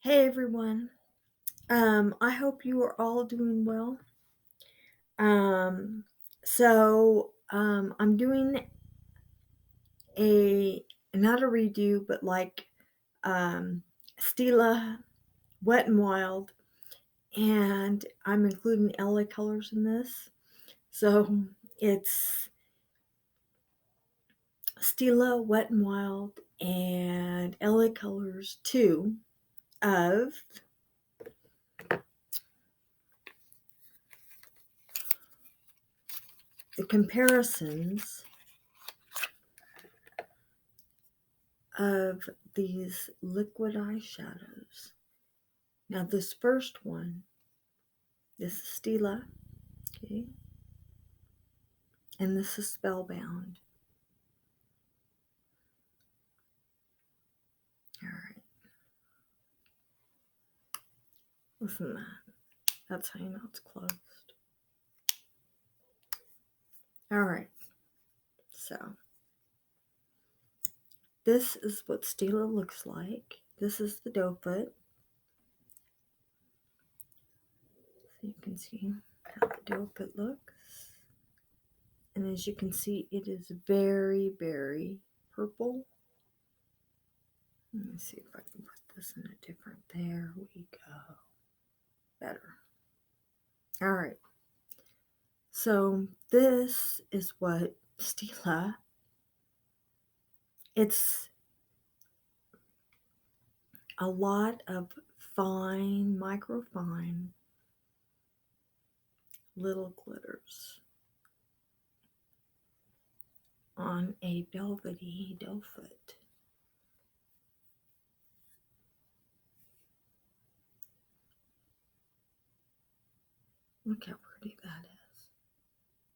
Hey everyone. I hope you are all doing well. Um, I'm doing a not a redo, but like um, Stila Wet and Wild, and I'm including LA colors in this. So it's Stila Wet and Wild and LA colors 2 of the comparisons of these liquid eyeshadows. Now, this first one, this is Stila, okay, and this is Spellbound. All right, listen to that. That's how you know it's closed. All right, so this is what Stila looks like. This is the doe foot. So you can see how the doe foot looks. And as you can see, it is very, very purple. Let me see if I can put this in a different. There we go. Better. All right. So this is what Stila. It's a lot of fine, microfine little glitters on a velvety doe foot. Look how pretty that is.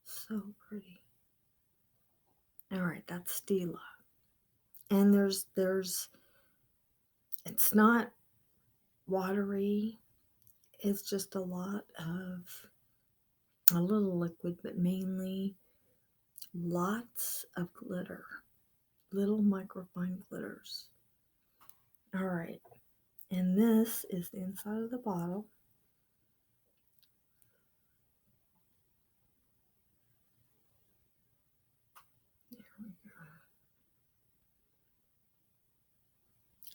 So pretty. All right, that's Stila. And it's not watery. It's just a lot of a little liquid, but mainly lots of glitter. Little microfine glitters. All right. And this is the inside of the bottle. There we go.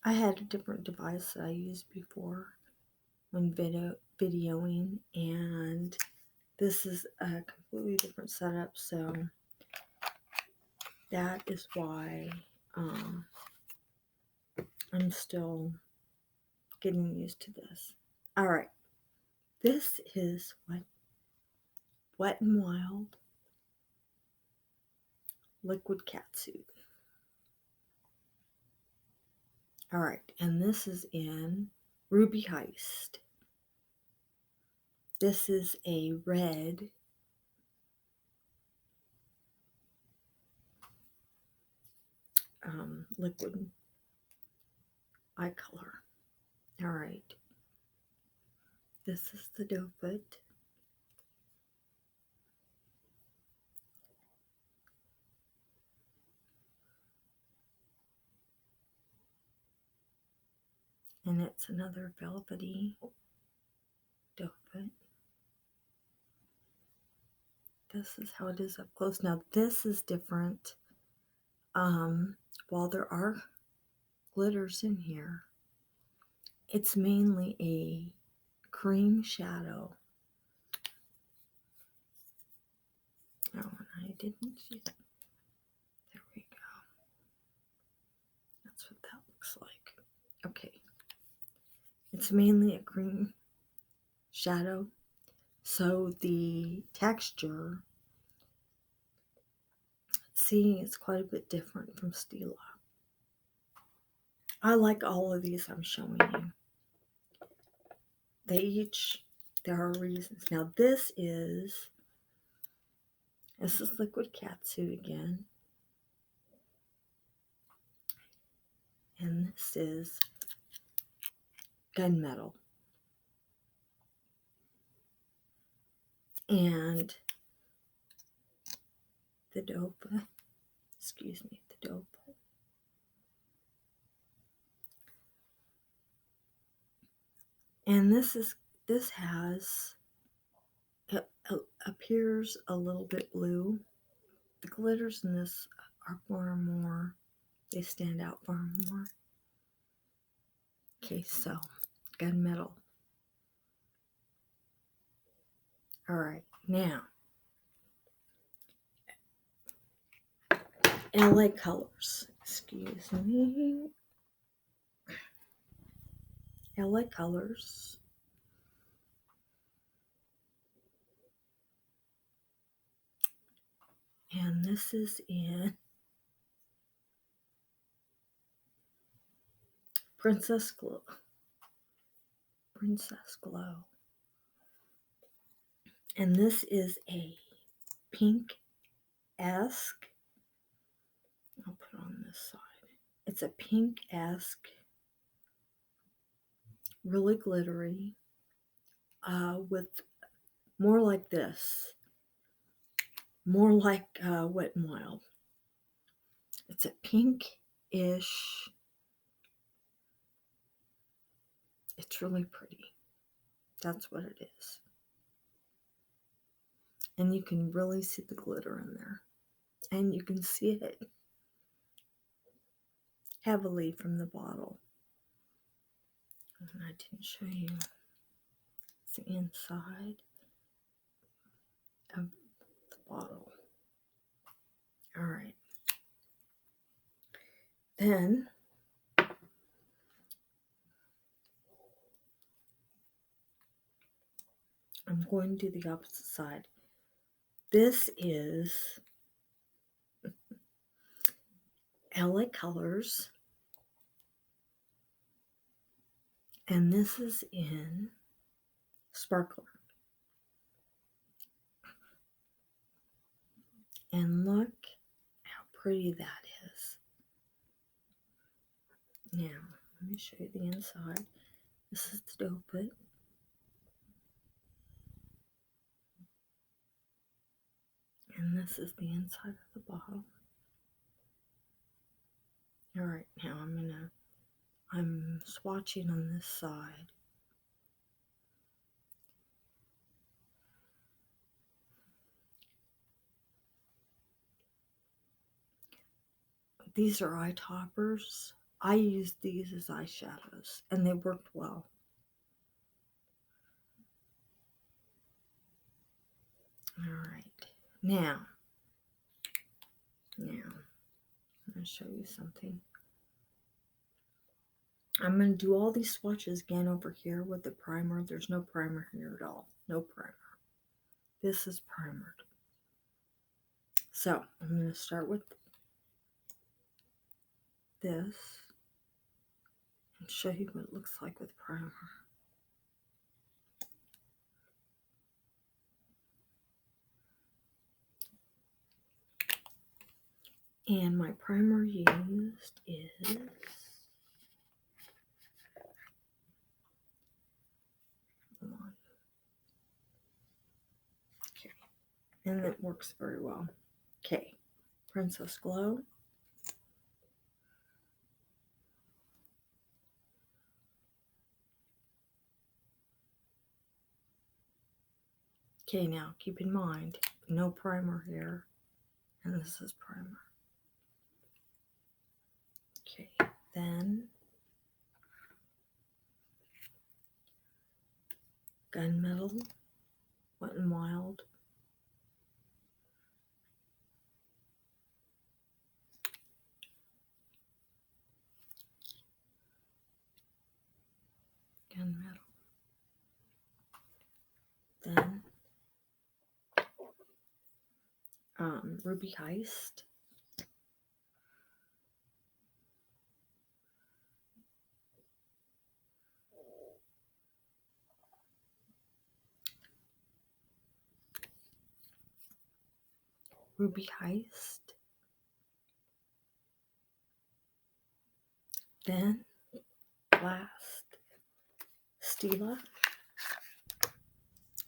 I had a different device that I used before when videoing, and this is a completely different setup, so that is why I'm still getting used to this. All right, this is Wet and Wild Liquid Catsuit. All right, and this is in Ruby Heist. This is a red liquid eye color. All right, this is the doe foot. And it's another velvety doe foot. This is how it is up close. Now this is different. While there are glitters in here, it's mainly a cream shadow. Oh, and I didn't see that. There we go. That's what that looks like. Okay. It's mainly a cream shadow, so the texture, see, it's quite a bit different from Stila. I like all of these I'm showing you. There are reasons. Now this is liquid catsuit again. And this is gunmetal. And the dope, the dope. And this has, it appears a little bit blue. The glitters in this are far more, they stand out far more. Okay, so gunmetal. All right, now LA colors. Excuse me. LA colors. And this is in Princess Glow. Princess Glow. And this is a pink-esque. I'll put it on this side. It's a pink-esque, really glittery, with more like this. More like Wet n Wild. It's a pink-ish. It's really pretty. That's what it is. And you can really see the glitter in there. And you can see it heavily from the bottle. And I didn't show you the inside of the bottle. All right. Then I'm going to do the opposite side. This is LA Colors. And this is in Sparkler. And look how pretty that is. Now, let me show you the inside. This is the doe-foot. And this is the inside of the bottle. All right, now I'm swatching on this side. These are eye toppers. I used these as eyeshadows, and they worked well. All right, now I'm going to show you something. I'm going to do all these swatches again over here with the primer. There's no primer here at all. No primer. This is primered. So I'm going to start with this and show you what it looks like with primer. And my primer used is okay, and it works very well. Okay, Princess Glow. Okay, now keep in mind, no primer here, and this is primer. Okay, then Gunmetal, Wet n Wild. Gunmetal. Then Ruby Heist. Ruby Heist. Then last, Stila,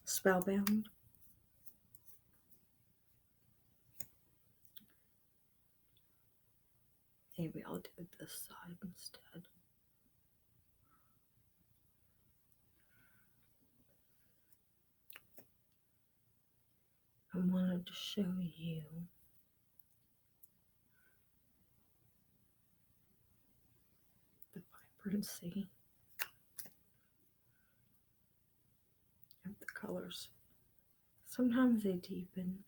Spellbound. Maybe I'll do this side instead. I wanted to show you the vibrancy of the colors. Sometimes they deepen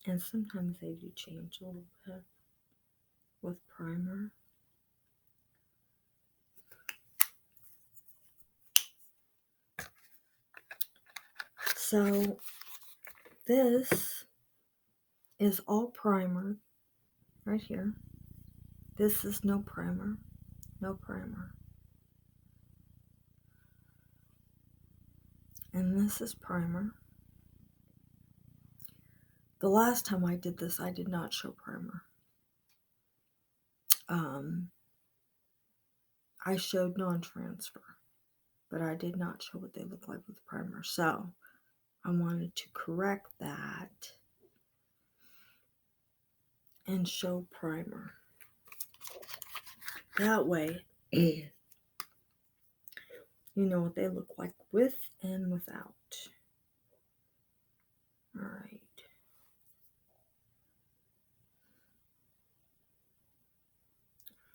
and sometimes they do change a little bit with primer. So this is all primer right here. This is no primer, no primer. And this is primer. The last time I did this, I did not show primer. I showed non-transfer, but I did not show what they look like with primer. So I wanted to correct that and show primer. That way, you know what they look like with and without. All right.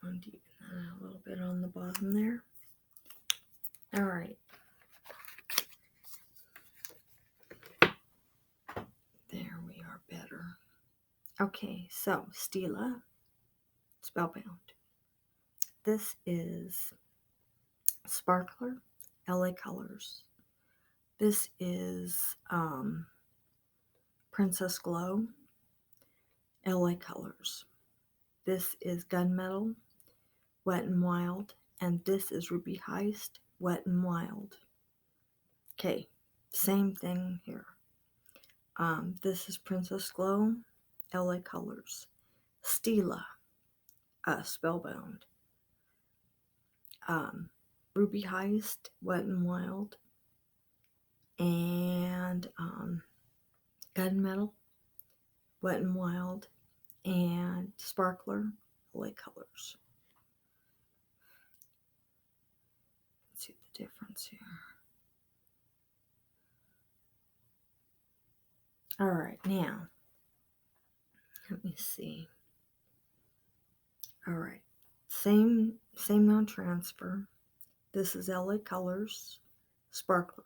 I'm going to deepen that out a little bit on the bottom there. All right. There we are better. Okay, so Stila, Spellbound. This is Sparkler, LA Colors. This is Princess Glow, LA Colors. This is Gunmetal, Wet and Wild. And this is Ruby Heist, Wet and Wild. Okay, same thing here. This is Princess Glow, LA Colors. Stila, Spellbound. Ruby Heist, Wet and Wild. And Gunmetal, Wet and Wild. And Sparkler, LA Colors. Let's see the difference here. All right, now, let me see. All right, same non-transfer. This is LA Colors, Sparkler.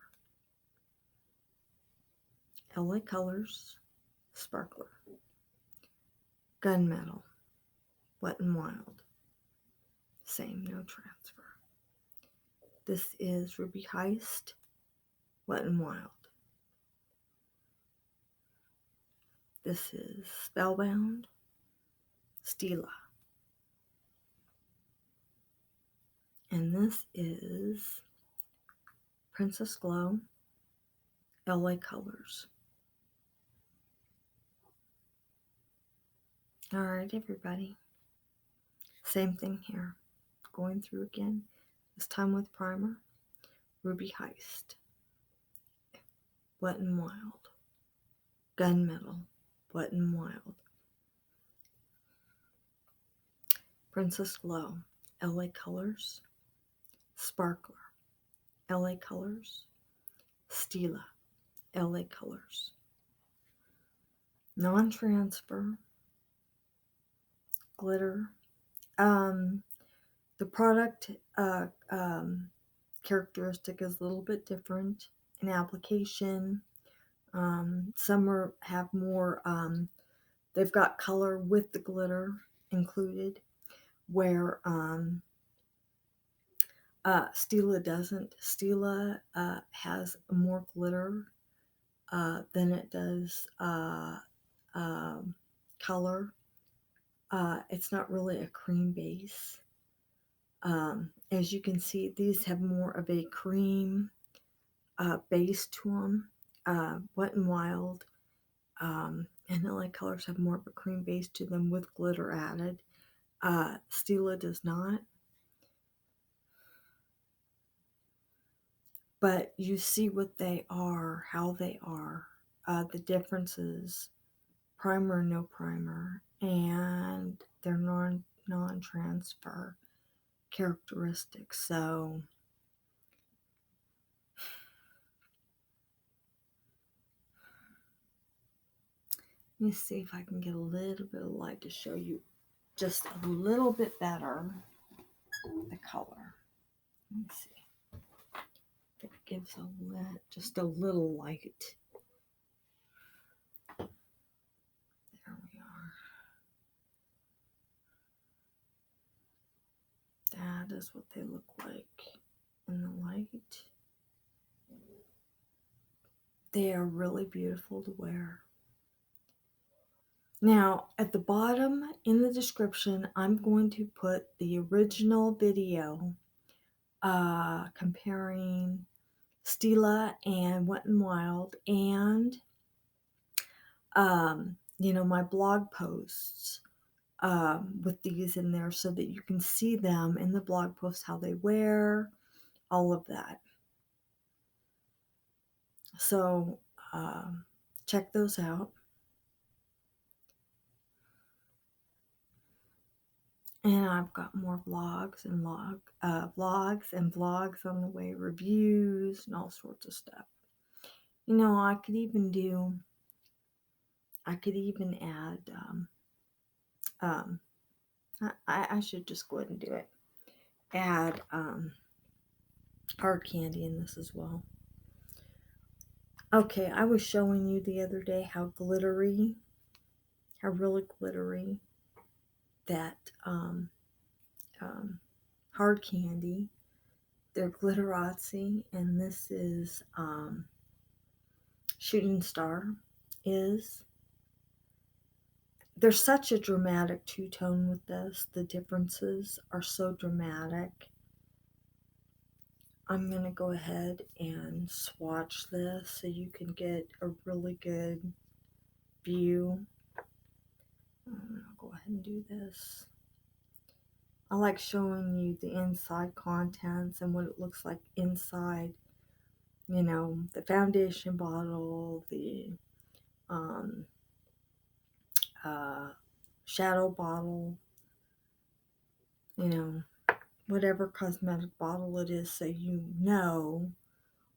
LA Colors, Sparkler. Gunmetal, Wet and Wild. Same, no transfer. This is Ruby Heist, Wet and Wild. This is Spellbound, Stila. And this is Princess Glow, LA Colors. All right, everybody. Same thing here. Going through again. This time with primer. Ruby Heist, Wet and Wild. Gunmetal, Wet and Wild. Princess Glow, LA Colors. Sparkler, LA Colors. Stila, LA Colors. Non-transfer. Glitter. The product characteristic is a little bit different in application. Some have more, they've got color with the glitter included, where Stila doesn't. Stila has more glitter than it does color. It's not really a cream base. As you can see, these have more of a cream base to them. Wet and Wild and LA Colors have more of a cream base to them with glitter added. Stila does not. But you see what they are, how they are, the differences, primer, no primer, and their non-transfer characteristics. So Let me see if I can get a little bit of light to show you just a little bit better the color. Let me see if it gives just a little light. There we are. That is what they look like in the light. They are really beautiful to wear. Now, at the bottom in the description, I'm going to put the original video comparing Stila and Wet n Wild, and my blog posts with these in there so that you can see them in the blog posts, how they wear, all of that. So check those out. And I've got more vlogs and vlogs and blogs on the way, reviews and all sorts of stuff. I could even add, I should just go ahead and do it. Add hard candy in this as well. Okay, I was showing you the other day how really glittery that hard candy. They're glitterazzi, and this is Shooting Star is. There's such a dramatic two-tone with this. The differences are so dramatic. I'm going to go ahead and swatch this so you can get a really good view. I'll go ahead and do this. I like showing you the inside contents and what it looks like inside. The foundation bottle, the shadow bottle, whatever cosmetic bottle it is, so you know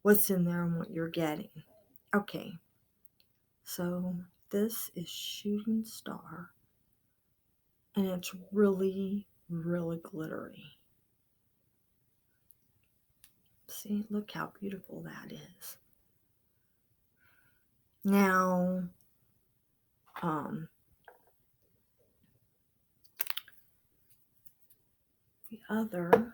what's in there and what you're getting. Okay, so this is Shooting Star, and it's really, really glittery. See, look how beautiful that is. Now, the other,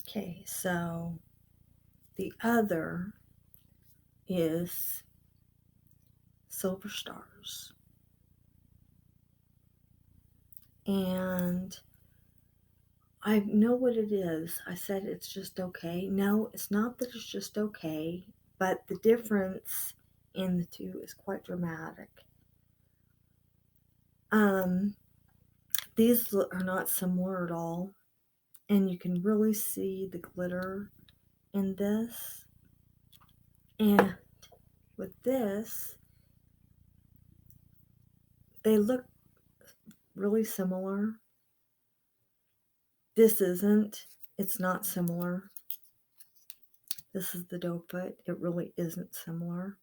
okay, so the other is Silver Stars. And I know what it is. I said it's just okay. No, it's not that it's just okay, but the difference in the two is quite dramatic. These are not similar at all, and you can really see the glitter in this. And with this, they look really similar. This isn't. It's not similar. This is the doe foot. It really isn't similar.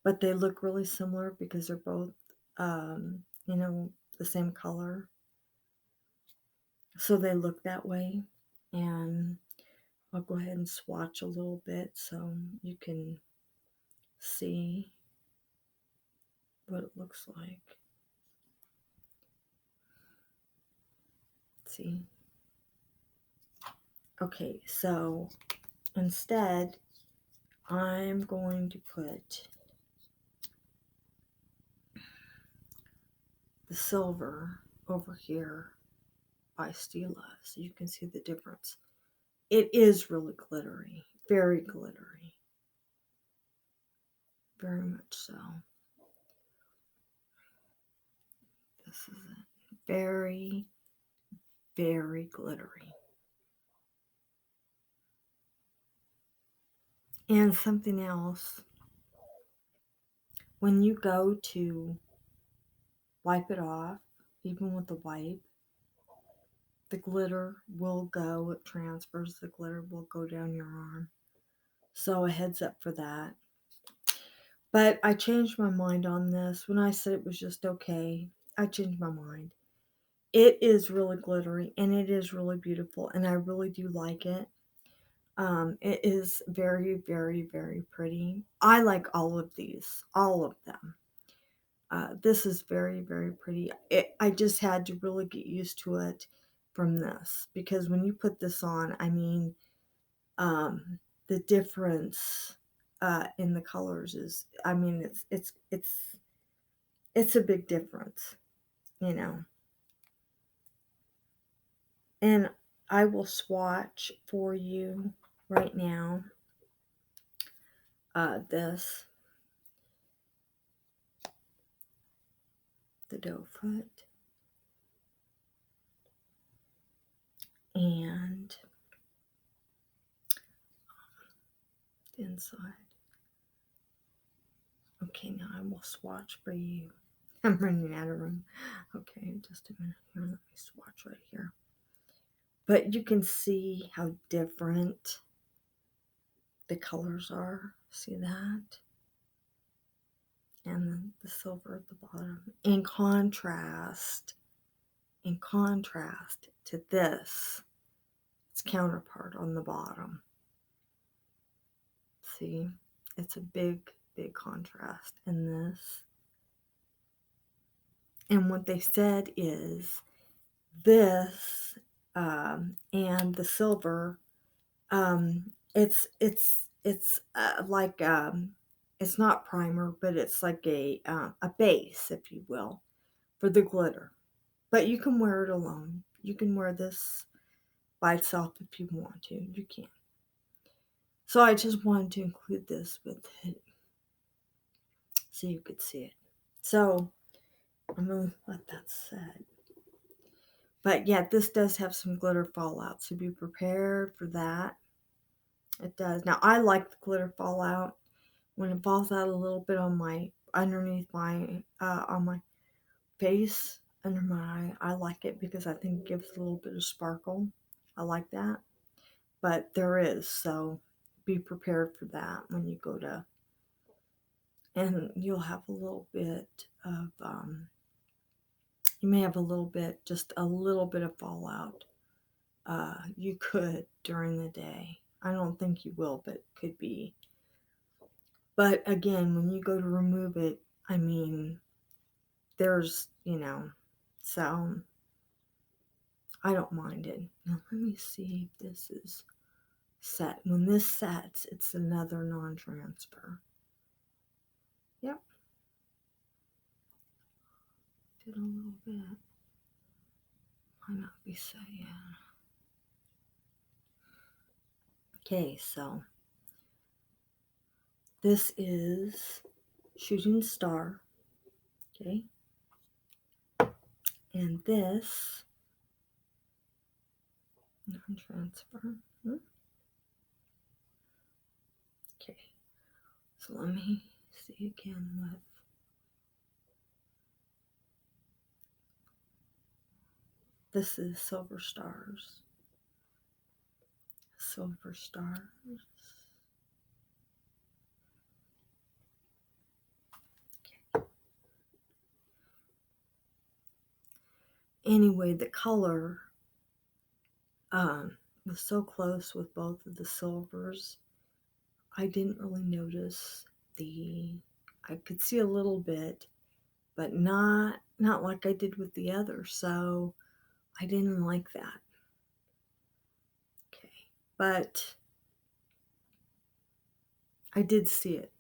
But they look really similar because they're both, the same color. So they look that way. And I'll go ahead and swatch a little bit so you can see what it looks like. See? Okay, so instead, I'm going to put the silver over here by Stila so you can see the difference. It is really glittery, very glittery, very much so. This is it. Very, very glittery. And something else, when you go to wipe it off, even with the wipe, the glitter will go, it transfers, the glitter will go down your arm. So a heads up for that. But I changed my mind on this. When I said it was just okay, I changed my mind. It is really glittery and it is really beautiful and I really do like it. It is very, very, very pretty. I like all of these, all of them. This is very, very pretty. I just had to really get used to it from this because when you put this on, I mean, um, the difference in the colors is, I mean, it's a big difference, you know. And I will swatch for you right now. This, the doe foot, and the inside. Okay, now I will swatch for you. I'm running out of room. Okay, just a minute here. Let me swatch right here. But you can see how different the colors are. See that? And the silver at the bottom. In contrast to this, its counterpart on the bottom. See? It's a big, big contrast in this. And what they said is this and the silver, um, it's like it's not primer, but it's like a base, if you will, for the glitter. But you can wear it alone. You can wear this by itself if you want to. You can. So I just wanted to include this with it so you could see it. So I'm gonna let that set. But yeah, this does have some glitter fallout, so be prepared for that. It does. Now I like the glitter fallout when it falls out a little bit on my underneath my on my face under my eye. I like it because I think it gives a little bit of sparkle. I like that. But there is, so be prepared for that when you go to, and you'll have a little bit of you may have a little bit, just a little bit of fallout. You could during the day. I don't think you will, but could be. But again, when you go to remove it, I mean, there's, so I don't mind it. Now, let me see if this is set. When this sets, it's another non transfer. Yep. Did a little bit. Might not be set yet. Okay, so this is Shooting Star. Okay. And this non-transfer. Okay. So let me see again with this is Silver Stars. Silver Stars. Okay. Anyway, the color was so close with both of the silvers. I didn't really notice I could see a little bit, but not like I did with the other. So I didn't like that. Okay. But I did see it.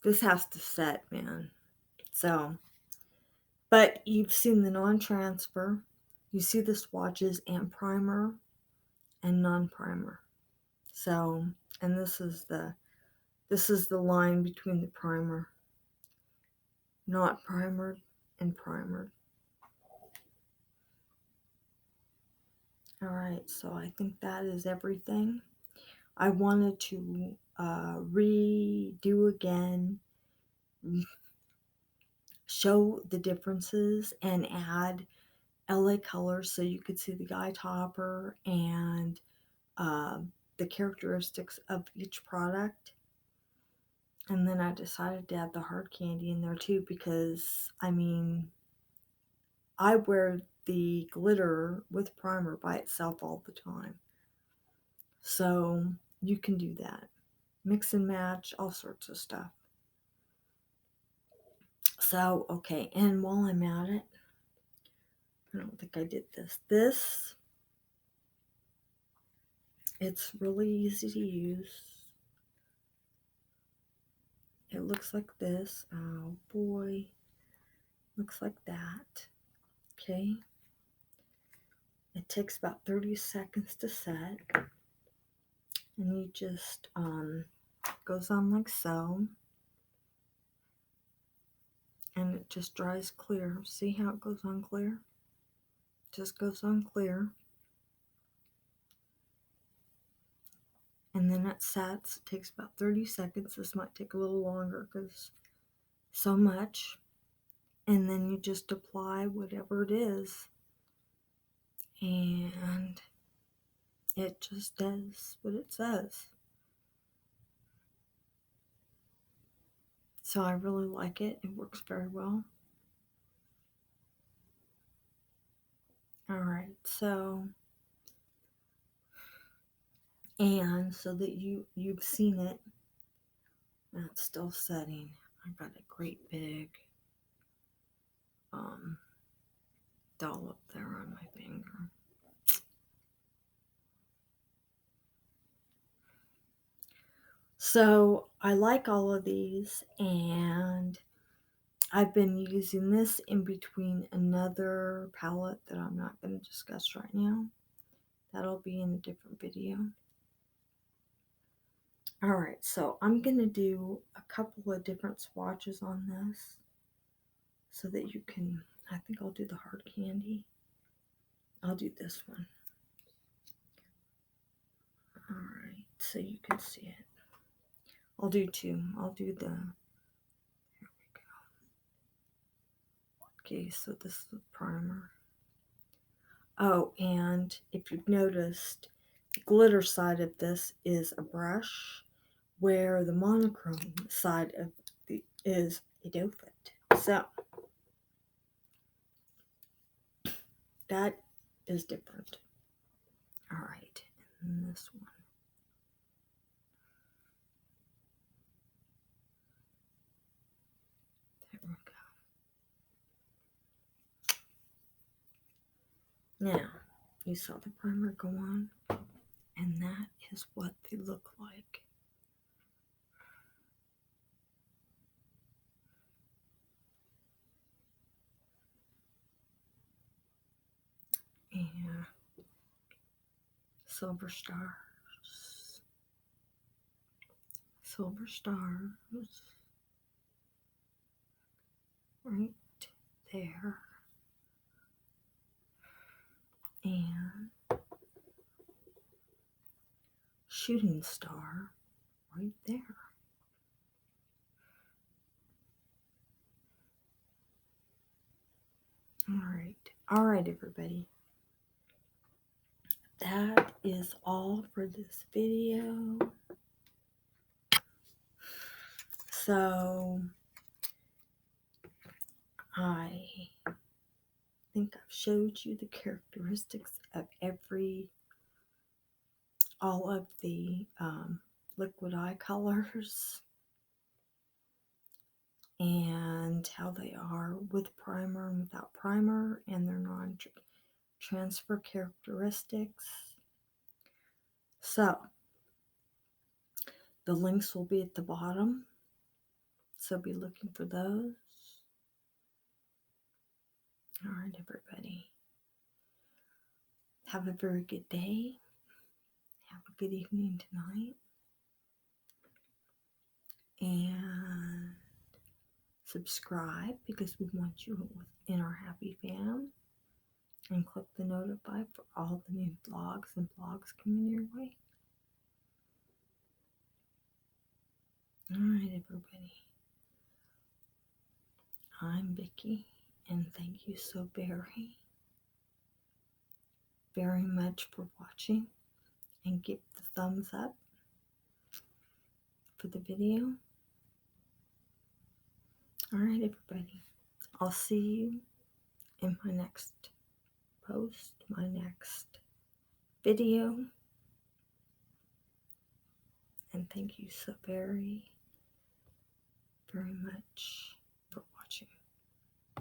This has to set, man. So, but you've seen the non-transfer. You see the swatches and primer and non-primer. So, and this is the line between the primer, not primered and primered. All right, so I think that is everything. I wanted to redo again, show the differences, and add LA colors so you could see the eye topper and the characteristics of each product. And then I decided to add the hard candy in there too because, I mean, I wear the glitter with primer by itself all the time. So you can do that. Mix and match, all sorts of stuff. So, okay, and while I'm at it, I don't think I did this. It's really easy to use. It looks like this. Oh boy. Looks like that. Okay. It takes about 30 seconds to set. And you just, goes on like so. And it just dries clear. See how it goes on clear? Just goes on clear. And then it sets. It takes about 30 seconds. This might take a little longer because so much. And then you just apply whatever it is. And it just does what it says. So I really like it. It works very well. Alright, so, and so that you've seen it, that's still setting. I got a great big dollop there on my finger. So I like all of these, and I've been using this in between another palette that I'm not going to discuss right now. That'll be in a different video. Alright, so I'm going to do a couple of different swatches on this so that you can, I think I'll do the hard candy. I'll do this one. Alright, so you can see it. I'll do two. I'll do the, here we go. Okay, so this is the primer. Oh, and if you've noticed, the glitter side of this is a brush, where the monochrome side of the is a doe foot. So that is different. All right, and this one. There we go. Now, you saw the primer go on, and that is what they look like. And silver stars. Silver stars. Right there. And shooting star right there. All right, everybody. That is all for this video. So I think I've showed you the characteristics of all of the liquid eye colors and how they are with primer and without primer and their non-transfer characteristics. So the links will be at the bottom, so be looking for those. All right, everybody. Have a very good day. Have a good evening tonight. And subscribe because we want you in our happy fam. And click the notify for all the new vlogs and blogs coming your way. All right, everybody. I'm Vicki, and thank you so very very much for watching and give the thumbs up for the video. Alright, everybody. I'll see you in my next post, my next video. And thank you so very, very much